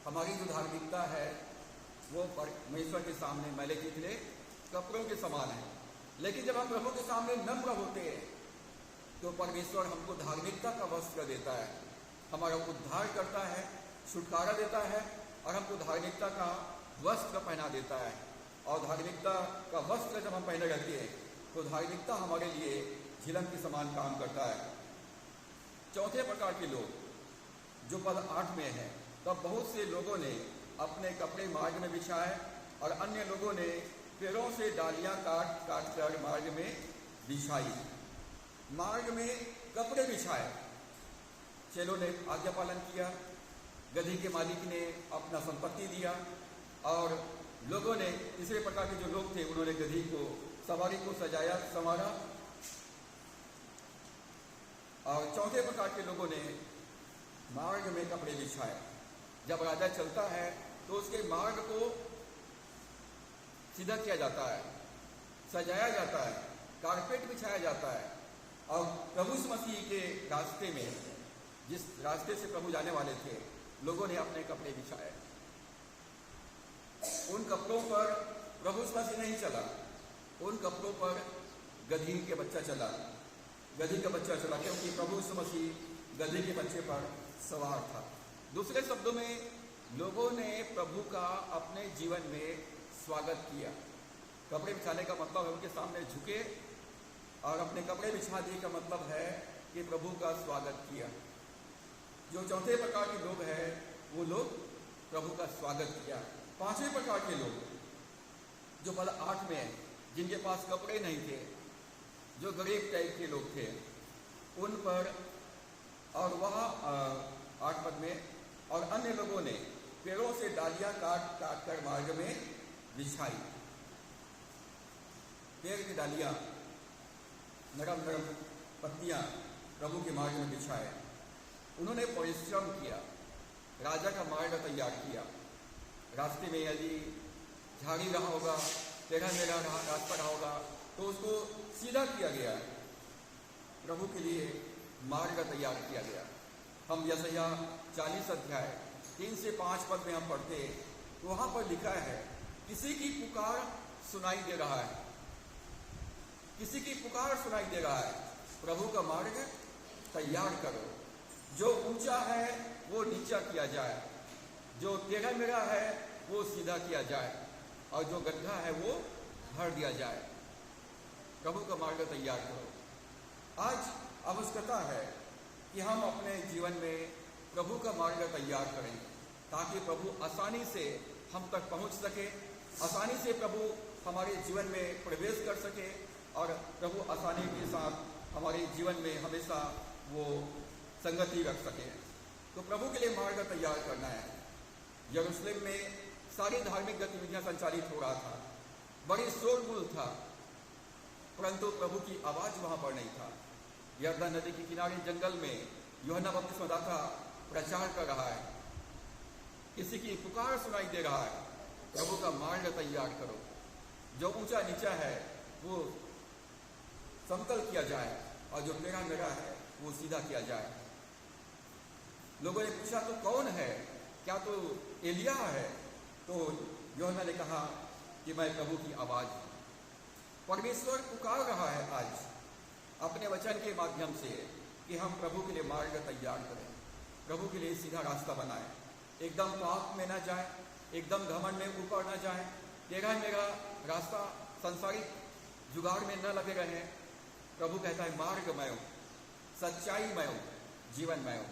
हमारी जो धार्मिकता है वो परमेश्वर के सामने मैले चिथड़े कपड़ों के समान है। लेकिन जब हम प्रभु के सामने नम्र होते हैं तो परमेश्वर हमको धार्मिकता का वस्त्र देता है, हमारा उद्धार करता है, छुटकारा देता है और हमको धार्मिकता का वस्त्र पहना देता है। और धार्मिकता का वस्त्र जब हम पहने रहते हैं तो धार्मिकता हमारे लिए झिलम के समान काम करता है। चौथे प्रकार के लोग जो पद 8 में है, तब बहुत से लोगों ने अपने कपड़े मार्ग में बिछाए और अन्य लोगों ने पेड़ों से डालियां काट कर मार्ग में बिछाई। मार्ग में कपड़े बिछाए, चेलों ने आज्ञा पालन किया, गधी के मालिक ने अपना संपत्ति दिया और लोगों ने, तीसरे प्रकार के जो लोग थे उन्होंने गधी को, सवारी को सजाया संवारा। और चौथे प्रकार के लोगों ने मार्ग में कपड़े बिछाए। जब राजा चलता है तो उसके मार्ग को सीधा किया जाता है, सजाया जाता है, कारपेट बिछाया जाता है। और प्रभु यीशु मसीह के रास्ते में, जिस रास्ते से प्रभु जाने वाले थे, लोगों ने अपने कपड़े बिछाए। उन कपड़ों पर प्रभु यीशु मसीह नहीं चला, उन कपड़ों पर गधी के बच्चा चला, गधी का बच्चा चला, क्योंकि प्रभु यीशु मसीह गधी के बच्चे पर सवार था। दूसरे शब्दों में, लोगों ने प्रभु का अपने जीवन में स्वागत किया। कपड़े बिछाने का मतलब है उनके सामने झुके और अपने कपड़े बिछा दिए का मतलब है कि प्रभु का स्वागत किया। जो चौथे प्रकार के लोग हैं वो लोग प्रभु का स्वागत किया। पांचवें प्रकार के लोग जो पद 8 में है, जिनके पास कपड़े नहीं थे, जो गरीब टाइप के लोग थे, उन पर, और वह 8 पद में, और अन्य लोगों ने पेड़ों से डालियां काट कर मार्ग में बिछाई। पेड़ की डालियां, नरम नरम पत्तियां प्रभु के मार्ग में बिछाए। उन्होंने परिश्रम किया, राजा का मार्ग तैयार किया। रास्ते में यदि झाड़ी रहा होगा, टेढ़ा मेढ़ा रास्ता रहा होगा, तो उसको सीधा किया गया, प्रभु के लिए मार्ग तैयार किया गया। हम यशायाह 40 अध्याय 3 से 5 पद में हम पढ़ते हैं तो वहाँ पर लिखा है, किसी की पुकार सुनाई दे रहा है, किसी की पुकार सुनाई दे रहा है, प्रभु का मार्ग तैयार करो। जो ऊंचा है वो नीचा किया जाए, जो टेढ़ा मेढ़ा है वो सीधा किया जाए, और जो गड्ढा है वो भर दिया जाए। प्रभु का मार्ग तैयार करो। आज आवश्यकता है कि हम अपने जीवन में प्रभु का मार्ग तैयार करें, ताकि प्रभु आसानी से हम तक पहुंच सके, आसानी से प्रभु हमारे जीवन में प्रवेश कर सके, और प्रभु आसानी के साथ हमारे जीवन में हमेशा वो संगति रख सके। तो प्रभु के लिए मार्ग तैयार करना है। यरूशलेम में सारी धार्मिक गतिविधियां संचालित हो रहा था, बड़ी शोरगुल था, परंतु प्रभु की आवाज वहां पर नहीं था। यरदन नदी के किनारे जंगल में यूहन्ना बपतिस्मादाता प्रचार कर रहा है, किसी की पुकार सुनाई दे रहा है, प्रभु का मार्ग तैयार करो। जो ऊंचा नीचा है वो समतल किया जाए, और जो टेढ़ा मेढ़ा है वो सीधा किया जाए। लोगों ने पूछा, तो कौन है? क्या तो एलिया है? तो यूहन्ना ने कहा कि मैं प्रभु की आवाज हूं। परमेश्वर पुकार रहा है आज अपने वचन के माध्यम से कि हम प्रभु के लिए मार्ग तैयार करें, प्रभु के लिए सीधा रास्ता बनाएं, एकदम पाप में ना जाए, एकदम घमंड में ऊपर ना जाए, टेढ़ा मेढ़ा रास्ता संसारिक जुगाड़ में न लगे रहें। प्रभु कहता है, मार्ग मैं हूं, सच्चाई मैं हूं, जीवन मैं हूं।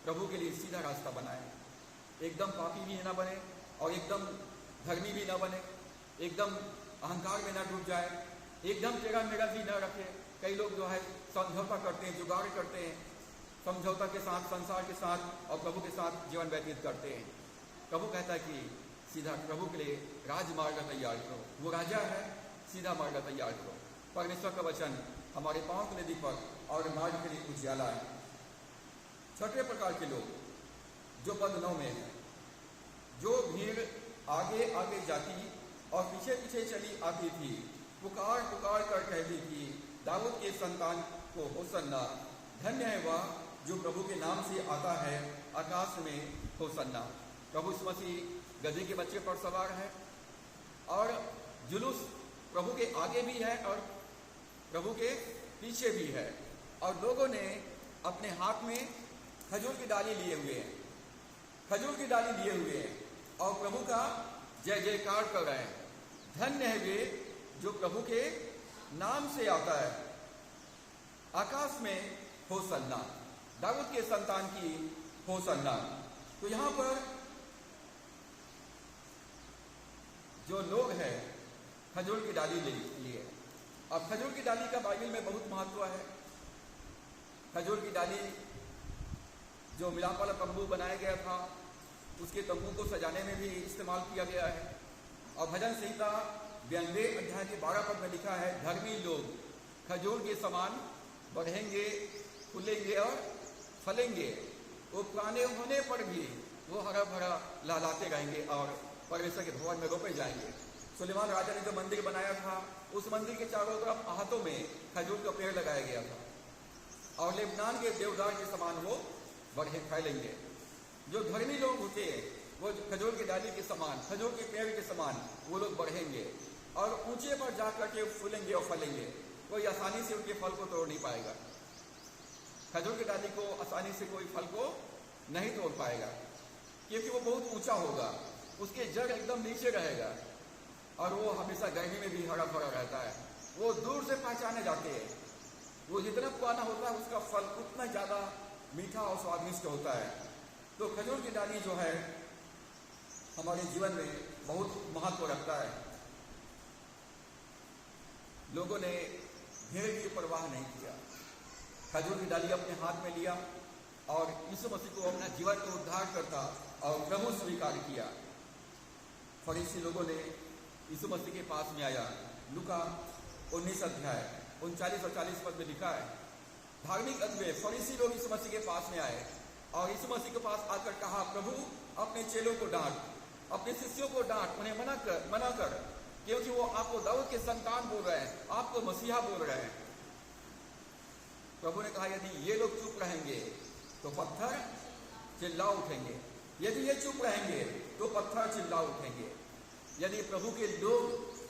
प्रभु के लिए सीधा रास्ता बनाएं, एकदम पापी भी ना बने और एकदम धर्मी भी ना बने, एकदम अहंकार में ना डूब जाए, एकदम टेढ़ा मेढ़ा भी ना रखे, कई लोग जो है समझौता करते हैं, जुगाड़ करते हैं, समझौता के साथ, संसार के साथ और प्रभु के साथ जीवन व्यतीत करते हैं। प्रभु कहता है कि सीधा प्रभु के लिए राजमार्ग तैयार करो। वो राजा है, सीधा मार्ग तैयार करो। परमेश्वर का वचन हमारे पांव के लिए दीपक और मार्ग के लिए उजियाला है। छठे प्रकार के लोग जो पद 9 में है, जो भीड़ आगे आगे जाती और पीछे पीछे चली आती थी, पुकार पुकार कर कहती थी, दाऊद के संतान को होसन्ना, धन्य है वह जो प्रभु के नाम से आता है, आकाश में होसन्ना। प्रभु यीशु मसीह गधे के बच्चे पर सवार है और जुलूस प्रभु के आगे भी है और प्रभु के पीछे भी है, और लोगों ने अपने हाथ में खजूर की डाली लिए हुए हैं, खजूर की डाली लिए हुए हैं और प्रभु का जय जयकार कर रहे हैं। धन्य है वे जो प्रभु के नाम से आता है, आकाश में होसन्ना, दाऊद के संतान की होसन्ना। तो यहां पर जो लोग हैं खजूर की डाली ले लिए। अब खजूर की डाली का बाइबल में बहुत महत्व है। खजूर की डाली जो मिलाप वाला तंबू बनाया गया था, उसके तंबू को सजाने में भी इस्तेमाल किया गया है। और भजन संहिता 92 अध्याय के 12 पद में लिखा है, धर्मी लोग खजूर के समान बढ़ेंगे, फूलेंगे और फलेंगे, वो पुराने होने पर भी वो हरा भरा लहलाते रहेंगे और परमेश्वर के भवन में रोपे जाएंगे। सुलेमान राजा ने जो मंदिर बनाया था, उस मंदिर के चारों तरफ हाथों में खजूर का पेड़ लगाया गया था और लेबनान के देवदार के समान वो बढ़े फैलेंगे। जो धर्मी लोग होते हैं वो खजूर की डाली के समान, खजूर के पेड़ के समान वो लोग बढ़ेंगे और ऊंचे पर जाकर के फूलेंगे और फलेंगे। कोई आसानी से उनके फल को तोड़ नहीं पाएगा। खजूर की डाली को आसानी से कोई फल को नहीं तोड़ पाएगा, क्योंकि वो बहुत ऊंचा होगा, उसके जड़ एकदम नीचे रहेगा और वो हमेशा गर्मी में भी हरा भरा रहता है। वो दूर से पहचाने जाते हैं। वो जितना पुराना होता है उसका फल उतना ज़्यादा मीठा और स्वादिष्ट होता है। तो खजूर की डाली जो है हमारे जीवन में बहुत महत्व रखता है। लोगों ने भीड़ की परवाह नहीं किया, खजूर की डाली अपने हाथ में लिया और यीशु मसीह को अपना जीवन को उद्धार करता और प्रभु स्वीकार किया। फरीसी लोगों ने यीशु मसीह के पास में आया। लूका 19 अध्याय 39 और 40 पद में लिखा है, धार्मिक अगुवे फरीसी लोग यीशु मसीह के पास में आए और यीशु मसीह के पास आकर कहा, प्रभु अपने चेलों को डांट, अपने शिष्यों को डांट, उन्हें मना कर, क्योंकि वो आपको दाऊद के संतान बोल रहे हैं, आपको मसीहा बोल रहे हैं। प्रभु ने कहा, यदि ये लोग चुप रहेंगे तो पत्थर चिल्ला उठेंगे, यदि ये चुप रहेंगे तो पत्थर चिल्ला उठेंगे। यदि प्रभु के लोग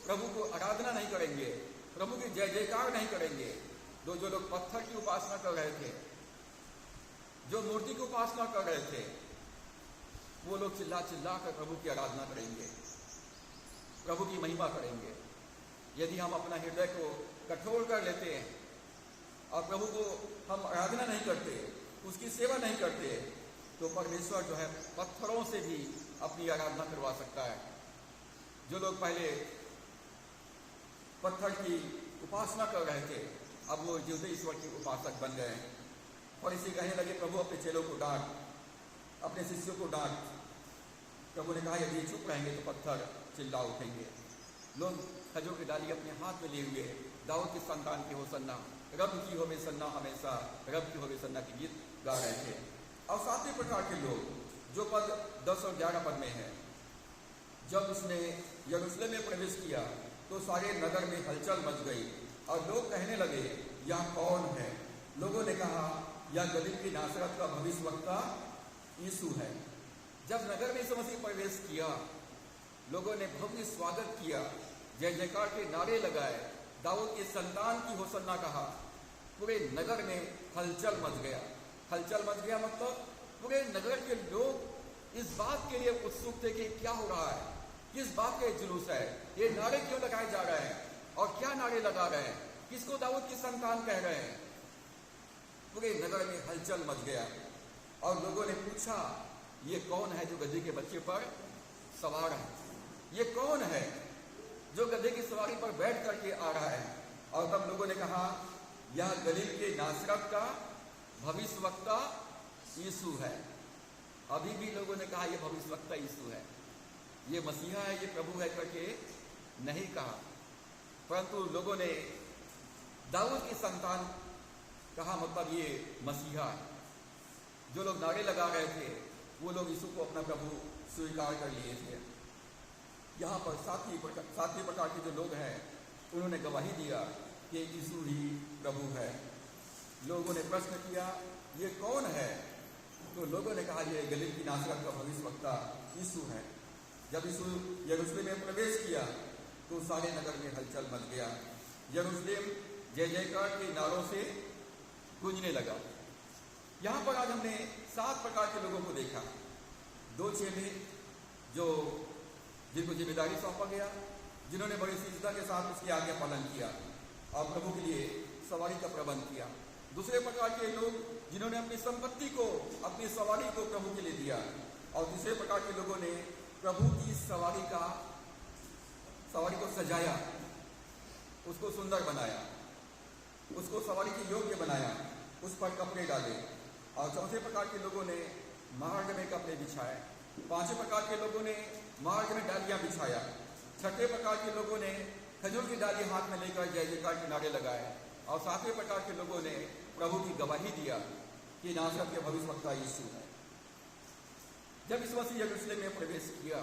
प्रभु को आराधना नहीं करेंगे, प्रभु की जय जयकार नहीं करेंगे, तो जो लोग पत्थर की उपासना कर रहे थे, जो मूर्ति की उपासना कर रहे थे, वो लोग चिल्ला चिल्ला कर प्रभु की आराधना करेंगे, प्रभु की महिमा करेंगे। यदि हम अपना हृदय को कठोर कर लेते हैं और प्रभु को हम आराधना नहीं करते, उसकी सेवा नहीं करते, तो परमेश्वर जो है पत्थरों से भी अपनी आराधना करवा सकता है। जो लोग पहले पत्थर की उपासना कर रहे थे, अब वो जीवते ईश्वर की उपासक बन गए हैं। और इसी कहने लगे, प्रभु अपने चेलों को डांट, अपने शिष्यों को डांट। प्रभु ने कहा, यदि चुप रहेंगे तो पत्थर चिल्ला उठेंगे। लोग खजूर की डाली अपने हाथ में लिए हुए दाऊद के संतान की होसन्ना, रब की होवे सन्ना हमेशा, रब की होवे सन्ना के गीत गा रहे थे। और सातवें प्रकार के लोग जो पद 10 और 11 पद में है, जब उसने यरूशलेम में प्रवेश किया तो सारे नगर में हलचल मच गई और लोग कहने लगे, यह कौन है? लोगों ने कहा, यह गलील की नासरत का भविष्यवक्ता यीशु है। जब नगर में यीशु मसीह प्रवेश किया, लोगों ने भव्य स्वागत किया, जय जयकार के नारे लगाए, दाऊद के संतान की होसन्ना कहा। पूरे नगर में हलचल मच गया। हलचल मच गया मतलब पूरे नगर के लोग इस बात के लिए उत्सुक थे कि क्या हो रहा है, किस बात का जुलूस है, ये नारे क्यों लगाए जा रहे हैं और क्या नारे लगा रहे हैं, किसको दाऊद की संतान कह रहे हैं। पूरे नगर में हलचल मच गया और लोगों ने पूछा, ये कौन है जो गधे के बच्चे पर सवार है? ये कौन है जो गधे की सवारी पर बैठ करके आ रहा है? और तब लोगों ने कहा, यह गलील के नासरत का भविष्यवक्ता यीशु है। अभी भी लोगों ने कहा यह भविष्यवक्ता यीशु है, ये मसीहा है, ये प्रभु है करके नहीं कहा, परंतु लोगों ने दाऊद की संतान कहा, मतलब ये मसीहा है। जो लोग नारे लगा रहे थे वो लोग यीशु को अपना प्रभु स्वीकार कर लिए थे। यहाँ पर सातवीं प्रकार के जो लोग हैं उन्होंने गवाही दिया कि यीशु ही प्रभु है। लोगों ने प्रश्न किया ये कौन है, तो लोगों ने कहा यह गलील की नासरत का भविष्यवक्ता यीशु है। जब यीशु यरूशलेम में प्रवेश किया तो सारे नगर में हलचल मच गया। यरूशलेम जय जयकार के नारों से गूंजने लगा। यहाँ पर आज हमने 7 प्रकार के लोगों को देखा। 2 चेले जिनको जिम्मेदारी सौंपा गया, जिन्होंने बड़ी सिद्धता के साथ उसकी आज्ञा पालन किया और प्रभु के लिए सवारी का प्रबंध किया। दूसरे प्रकार के लोग जिन्होंने अपनी संपत्ति को, अपनी सवारी को प्रभु के लिए दिया। और तीसरे प्रकार के लोगों ने प्रभु की सवारी को सजाया, उसको सुंदर बनाया, उसको सवारी के योग्य बनाया, उस पर कपड़े डाले। और चौथे प्रकार के लोगों ने मार्ग में कपड़े बिछाए। 5वें प्रकार के लोगों ने मार्ग में डालियां बिछाया। 6ठे प्रकार के लोगों ने खजूर की डाली हाथ में लेकर जय जयकार के नारे लगाए। और 7वें प्रकार के लोगों ने प्रभु की गवाही दिया कि नासरत के भविष्यवक्ता यीशु है। जब इस मसीह यरूशलेम में प्रवेश किया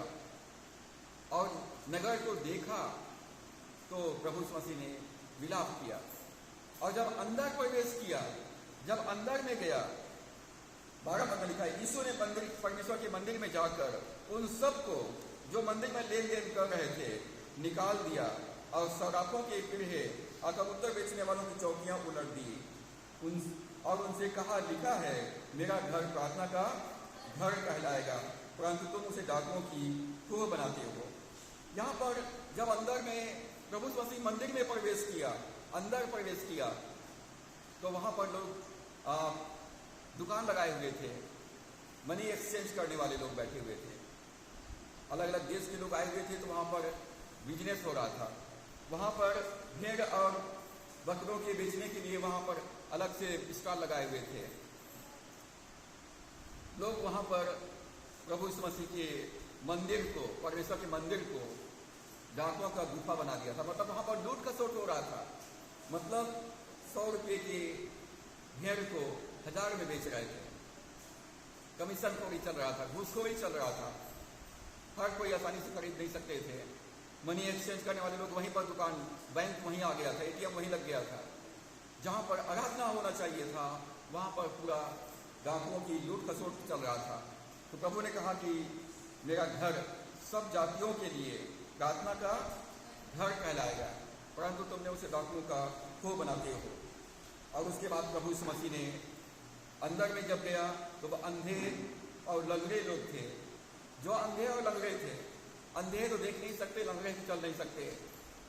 और नगर को देखा तो प्रभु मसीह ने विलाप किया। और जब अंदर प्रवेश किया, जब अंदर में गया, 12 पद में लिखा है, यीशु ने परमेश्वर के मंदिर में जाकर उन सबको जो मंदिर में लेन देन कर रहे थे निकाल दिया और सराफों के पीढ़े और कबूतर बेचने वालों की चौकियां उलट दी और उनसे कहा, लिखा है मेरा घर प्रार्थना का घर कहलाएगा, परंतु तुम उसे डाकुओं की कुह बनाते हो। यहाँ पर जब अंदर में प्रभु मसीह मंदिर में प्रवेश किया, अंदर प्रवेश किया, तो वहाँ पर लोग दुकान लगाए हुए थे, मनी एक्सचेंज करने वाले लोग बैठे हुए थे, अलग अलग देश के लोग आए हुए थे, तो वहाँ पर बिजनेस हो रहा था। वहाँ पर भेड़ और बकरों के बेचने के लिए वहाँ पर अलग से स्टॉल लगाए हुए थे। लोग वहाँ पर प्रभु यीशु मसीह के मंदिर को, परमेश्वर के मंदिर को डाकुओं का गुफा बना दिया था। मतलब वहाँ पर लूट खसोट हो रहा था। मतलब 100 रुपये के भेड़ को 1000 में बेच रहे थे। कमीशन खोरी चल रहा था, घूसखोरी चल रहा था। हर कोई आसानी से खरीद नहीं सकते थे। मनी एक्सचेंज करने वाले लोग वहीं पर दुकान, बैंक वहीं आ गया था, एटीएम वहीं लग गया था। जहाँ पर आराधना होना चाहिए था वहाँ पर पूरा डाकुओं की लूट खसोट चल रहा था। तो प्रभु ने कहा कि मेरा घर सब जातियों के लिए प्रार्थना का घर कहलाएगा, परंतु तुमने उसे डाकुओं का खो बनाते हो। और उसके बाद प्रभु यीशु मसीह ने अंदर में जब गया तो वह अंधे और लंगड़े लोग थे। जो अंधे और लंगड़े थे, अंधे तो देख नहीं सकते, लंगड़े तो चल नहीं सकते,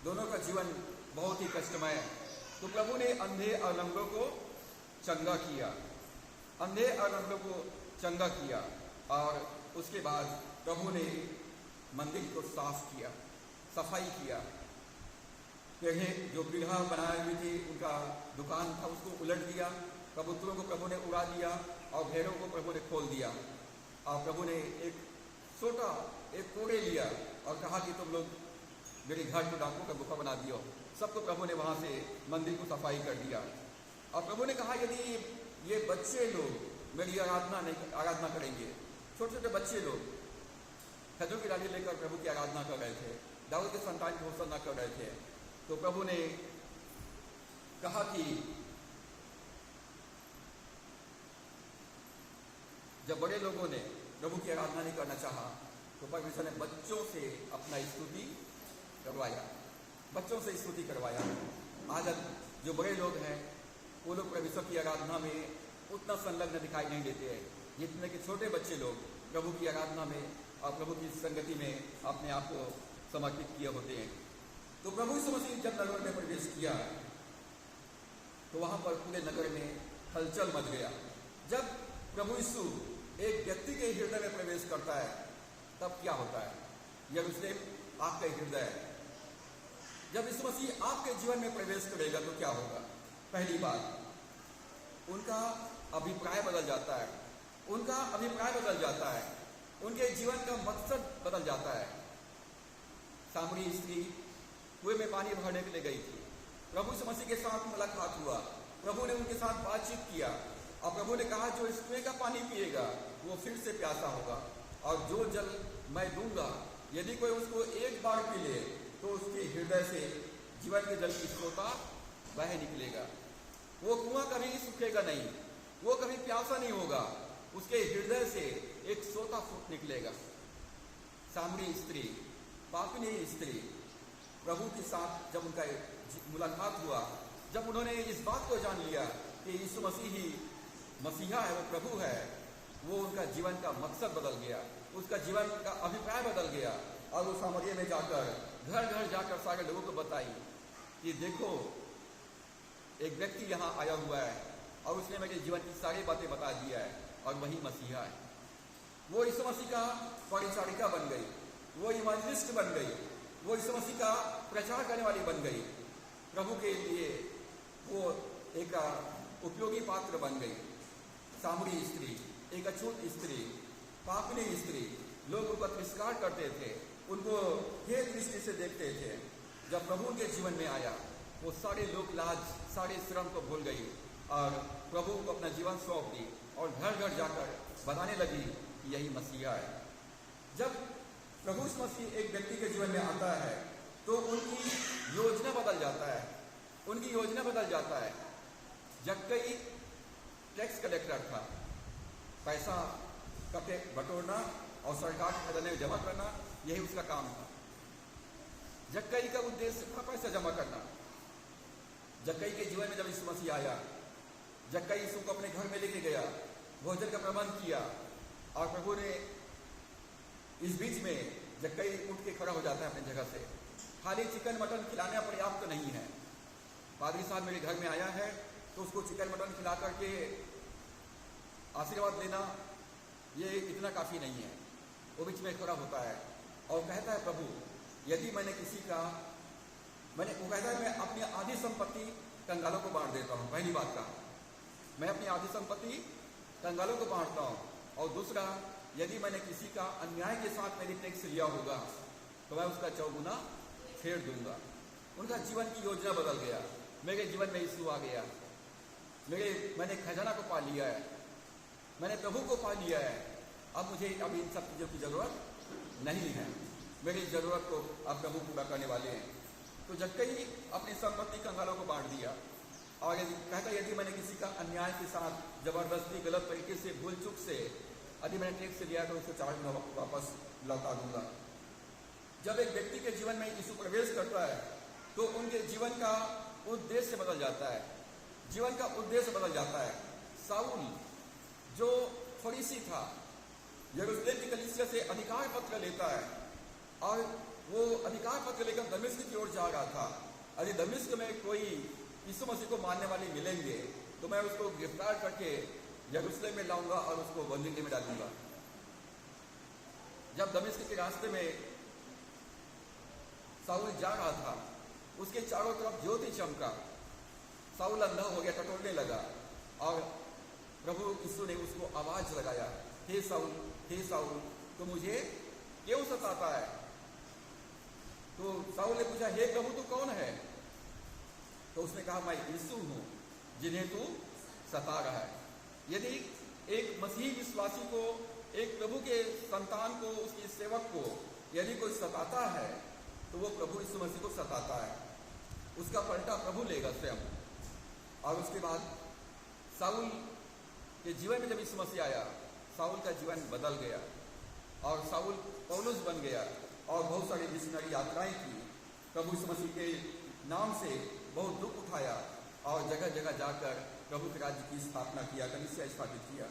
दोनों का जीवन बहुत ही कष्टमय। तो प्रभु ने अंधे और लंगड़ों को चंगा किया, अंधे और लंगड़ों को चंगा किया। और उसके बाद प्रभु ने मंदिर को साफ किया, सफाई किया। जो पीढ़ा बनाए हुए थे, उनका दुकान था, उसको उलट दिया। कबूतरों को प्रभु ने उड़ा दिया और भेड़ों को प्रभु ने खोल दिया। और प्रभु ने एक कोड़े लिया और कहा कि तुम लोग मेरे घर को डाकुओं का गुफा बना दियो। सबको प्रभु ने वहाँ से मंदिर को सफाई कर दिया। और प्रभु ने कहा यदि ये बच्चे लोग मेरी आराधना करेंगे, छोटे छोटे बच्चे लोग खजूर की डाली लेकर प्रभु की आराधना कर रहे थे, दाऊद के संतान की घोषणा कर रहे थे, तो प्रभु ने कहा कि जब बड़े लोगों ने प्रभु की आराधना नहीं करना चाहा तो परमेश्वर ने बच्चों से अपना स्तुति करवाया, बच्चों से स्तुति करवाया। आज जो बड़े लोग हैं वो लोग परमेश्वर की आराधना में उतना संलग्न दिखाई नहीं देते हैं जितने कि छोटे बच्चे लोग प्रभु की आराधना में और प्रभु की संगति में अपने आप को समर्पित किए होते हैं। तो प्रभु यीशु मसीह जब नगर में प्रवेश किया तो वहाँ पर पूरे नगर में हलचल मच गया। जब प्रभु यीशु एक व्यक्ति के हृदय में प्रवेश करता है तब क्या होता है? यरूशलेम आपका हृदय है। जब यीशु मसीह आपके जीवन में प्रवेश करेगा तो क्या होगा? पहली बात, उनका अभिप्राय बदल जाता है, उनका अभिप्राय बदल जाता है, उनके जीवन का मकसद बदल जाता है। सामरी स्त्री कुएं में पानी भरने के लिए गई थी, प्रभु यीशु मसीह के साथ मुलाकात हुआ, प्रभु ने उनके साथ बातचीत किया और प्रभु ने कहा जो इस कुएं का पानी पिएगा वो फिर से प्यासा होगा, और जो जल मैं दूंगा यदि कोई उसको एक बार पी ले तो उसके हृदय से जीवन के जल की स्रोता बह निकलेगा। वो कुआं कभी सूखेगा नहीं, वो कभी प्यासा नहीं होगा, उसके हृदय से एक सोता फूट निकलेगा। सामरी स्त्री, पापिनी स्त्री, प्रभु के साथ जब उनका मुलाकात हुआ, जब उन्होंने इस बात को जान लिया कि यीशु मसीह ही मसीहा है, वो प्रभु है, वो उनका जीवन का मकसद बदल गया, उसका जीवन का अभिप्राय बदल गया। और वो सामरिया में जाकर घर घर जाकर सारे लोगों को बताई कि देखो एक व्यक्ति यहाँ आया हुआ है और उसने मेरे जीवन की सारी बातें बता दिया है और वही मसीहा है। वो यीशु मसीह का परिचारिका बन गई, वो इवांजलिस्ट बन गई, वो यीशु मसीह का प्रचार करने वाली बन गई, प्रभु के लिए वो एक उपयोगी पात्र बन गई। सामरी स्त्री, एक अछूत स्त्री, पापिनी स्त्री, लोग उनका तिरस्कार करते थे, उनको हे दृष्टि से देखते थे। जब प्रभु उनके जीवन में आया, वो सारे लोक लाज, सारे श्रम को भूल गई और प्रभु को अपना जीवन सौंप दी और घर घर जाकर बताने लगी कि यही मसीहा है। जब प्रभु मसीह एक व्यक्ति के जीवन में आता है तो उनकी योजना बदल जाता है, उनकी योजना बदल जाता है। जक्कई टैक्स कलेक्टर था, पैसा का बटोरना और सरकार के खजाने में जमा करना, यही उसका काम था। जक्कई का उद्देश्य था पैसा जमा करना। जक्कई के जीवन में जब यीशु मसीह आया, जक्कई यीशु को अपने घर में लेके गया, भोजन का प्रबंध किया और प्रभु ने इस बीच में जक्कई उठ के खड़ा हो जाता है अपनी जगह से। खाली चिकन मटन खिलाना पर्याप्त तो नहीं है, पादरी साहब मेरे घर में आया है तो उसको चिकन मटन खिला करके आशीर्वाद देना ये इतना काफ़ी नहीं है। वो बीच में खड़ा होता है और कहता है प्रभु यदि मैंने किसी का वो कहता है मैं अपनी आधी संपत्ति कंगालों को बांट देता हूँ। पहली बात का, मैं अपनी आधी संपत्ति कंगालों को बांटता हूँ। और दूसरा, यदि मैंने किसी का अन्याय के साथ मेरी टैक्स लिया होगा तो मैं उसका चौगुना फेर दूंगा। उनका जीवन की योजना बदल गया। मेरे जीवन में यीशु आ गया, मैंने खजाना को पा लिया है, मैंने प्रभु को पा लिया है, अब मुझे अभी इन सब चीज़ों की ज़रूरत नहीं है, मेरी ज़रूरत को अब प्रभु पूरा करने वाले हैं। तो जक्कई अपनी संपत्ति कंगालों को बांट दिया और कहता यदि मैंने किसी का अन्याय के साथ ज़बरदस्ती गलत तरीके से भूल चूक से यदि मैंने टैक्स लिया तो उसको 4 गुना वापस लौटा दूंगा। जब एक व्यक्ति के जीवन में यीशु प्रवेश करता है तो उनके जीवन का उद्देश्य बदल जाता है, जीवन का उद्देश्य बदल जाता है। साउल जो फरीसी था, यरूशलेम की कलीसिया से अधिकार पत्र लेता है और वो अधिकार पत्र लेकर दमिश्क की ओर जा रहा था। यदि दमिश्क में कोई यीशु मसीह को मानने वाले मिलेंगे तो मैं उसको गिरफ्तार करके यरूशलेम में लाऊंगा और उसको बंदी में डालूंगा। जब दमिश्क के रास्ते में साउल जा रहा था, उसके चारों तरफ ज्योति चमका, साउल अंधा हो गया, टटोलने लगा और प्रभु यीशु ने उसको आवाज लगाया, हे साउल तो मुझे क्यों सताता है? तो साउल ने पूछा, हे प्रभु तू कौन है? तो उसने कहा, मैं यीशु हूं जिन्हें तू सता रहा है। यदि एक मसीही विश्वासी को, एक प्रभु के संतान को, उसके सेवक को यदि कोई सताता है तो वो प्रभु यीशु मसीह को सताता है, उसका पलटा प्रभु लेगा स्वयं। और उसके बाद साउल के जीवन में जब यीशु मसीह आया, साउल का जीवन बदल गया और साउल पौलुस बन गया और बहुत सारी मिशनरी यात्राएं की, प्रभु यीशु मसीह के नाम से बहुत दुख उठाया और जगह जगह जाकर प्रभु के राज्य की स्थापना किया, कलीसिया स्थापित किया।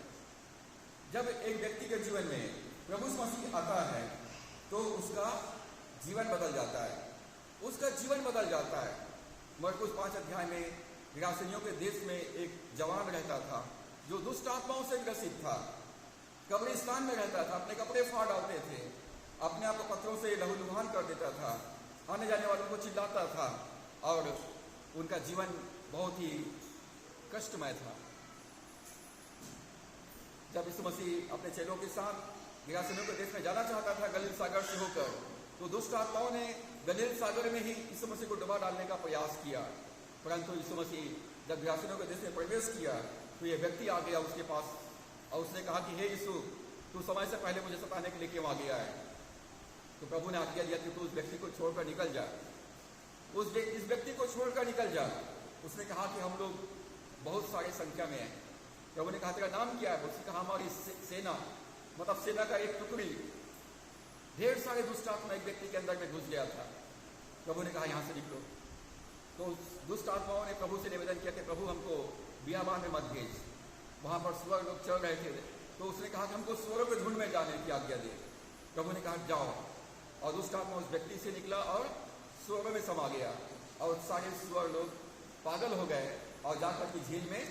जब एक व्यक्ति के जीवन में प्रभु यीशु मसीह आता है तो उसका जीवन बदल जाता है, उसका जीवन बदल जाता है। मरकुस 5 अध्याय में गिरासेनियों के देश में एक जवान रहता था जो दुष्ट आत्माओं से ग्रसित था, कब्रिस्तान में रहता था, अपने कपड़े फाड़ डालते थे, अपने आप को पत्थरों से लहूलुहान कर देता था, आने जाने वालों को चिल्लाता था और उनका जीवन बहुत ही कष्टमय था। जब यीशु मसीह अपने चेलों के साथ गिरासेनियों के देश में जाना चाहता था गलील सागर से होकर, तो दुष्ट आत्माओं ने गलील सागर में ही यीशु मसीह को डुबा डालने का प्रयास किया। परंतु यीशु मसीह जब गिरासेनियों के देश में प्रवेश किया तो ये व्यक्ति आ गया उसके पास और उसने कहा कि हे यीशु, तू समय से पहले मुझे सताने के लिए क्यों आ गया है? तो प्रभु ने आज्ञा दिया कि तू उस व्यक्ति को छोड़कर निकल जा, इस व्यक्ति को छोड़कर निकल जा। उसने कहा कि हम लोग बहुत सारे संख्या में हैं। प्रभु ने कहा तेरा नाम क्या है? उसने कहा हमारी सेना, मतलब सेना का एक टुकड़ी। ढेर सारे दुष्ट आत्मा एक व्यक्ति के अंदर में घुस गया था। प्रभु ने कहा यहाँ से निकलो। तो दुष्ट आत्माओं ने प्रभु से निवेदन किया कि प्रभु हमको बियाबान में मत भेज, वहां पर सुअर लोग चल रहे थे। तो उसने कहा कि हमको सुअरों के झुंड में जाने की आज्ञा दे। प्रभु ने कहा जाओ, और दुष्ट आत्मा उस व्यक्ति से निकला और सुअरों में समा गया और सारे सुअर लोग पागल हो गए और जाकर की झील में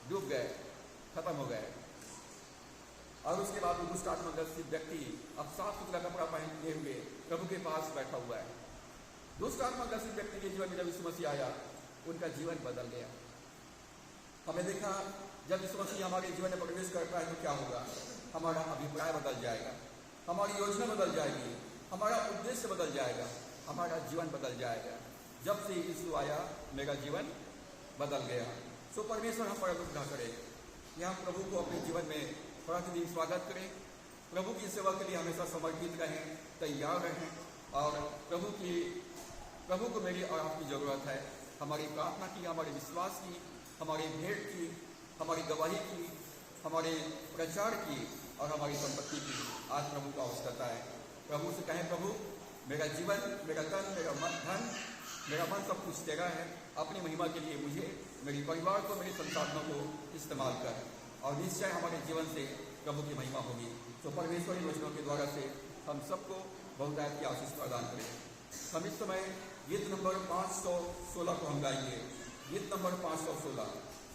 डूब गए, खत्म हो गए। और उसके बाद वो दुष्ट आत्मा ग्रसित व्यक्ति अब साफ सुथरा कपड़ा पहने हुए प्रभु के पास बैठा हुआ है। दुष्ट आत्मा ग्रसित व्यक्ति के जीवन में जब यीशु मसीह आया, उनका जीवन बदल गया। हमने देखा जब यीशु मसीह हमारे जीवन में प्रवेश करता है तो क्या होगा? हमारा अभिप्राय बदल जाएगा, हमारी योजना बदल जाएगी, हमारा उद्देश्य बदल जाएगा, हमारा जीवन बदल जाएगा। जब से यीशु आया मेरा जीवन बदल गया। सो परमेश्वर हम पर अनुग्रह करे कि हम प्रभु को अपने जीवन में प्रतिदिन स्वागत करें, प्रभु की सेवा के लिए हमेशा समर्पित रहें, तैयार रहें। और प्रभु को मेरी और आपकी ज़रूरत है। हमारी प्रार्थना की, हमारे विश्वास की, हमारी भेंट की, हमारी गवाही की, हमारे प्रचार की और हमारी संपत्ति की आज प्रभु का आवश्यकता है। प्रभु से कहें प्रभु मेरा जीवन, मेरा तन, मेरा धन, मेरा मन सब कुछ तेरा है। अपनी महिमा के लिए मुझे, मेरे परिवार को, मेरे संसाधनों को इस्तेमाल कर, और निश्चय हमारे जीवन से प्रभु की महिमा होगी। तो परमेश्वरी वचनों के द्वारा से हम सबको बहुतायत की आशीष प्रदान करें। हम इस समय गीत नंबर 516 को हम गाएंगे। गीत नंबर 516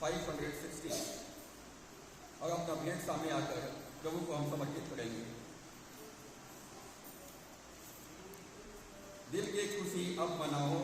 516, और अपना भेंट सामने आकर प्रभु को हम समर्पित करेंगे। दिल की खुशी अब मनाओ।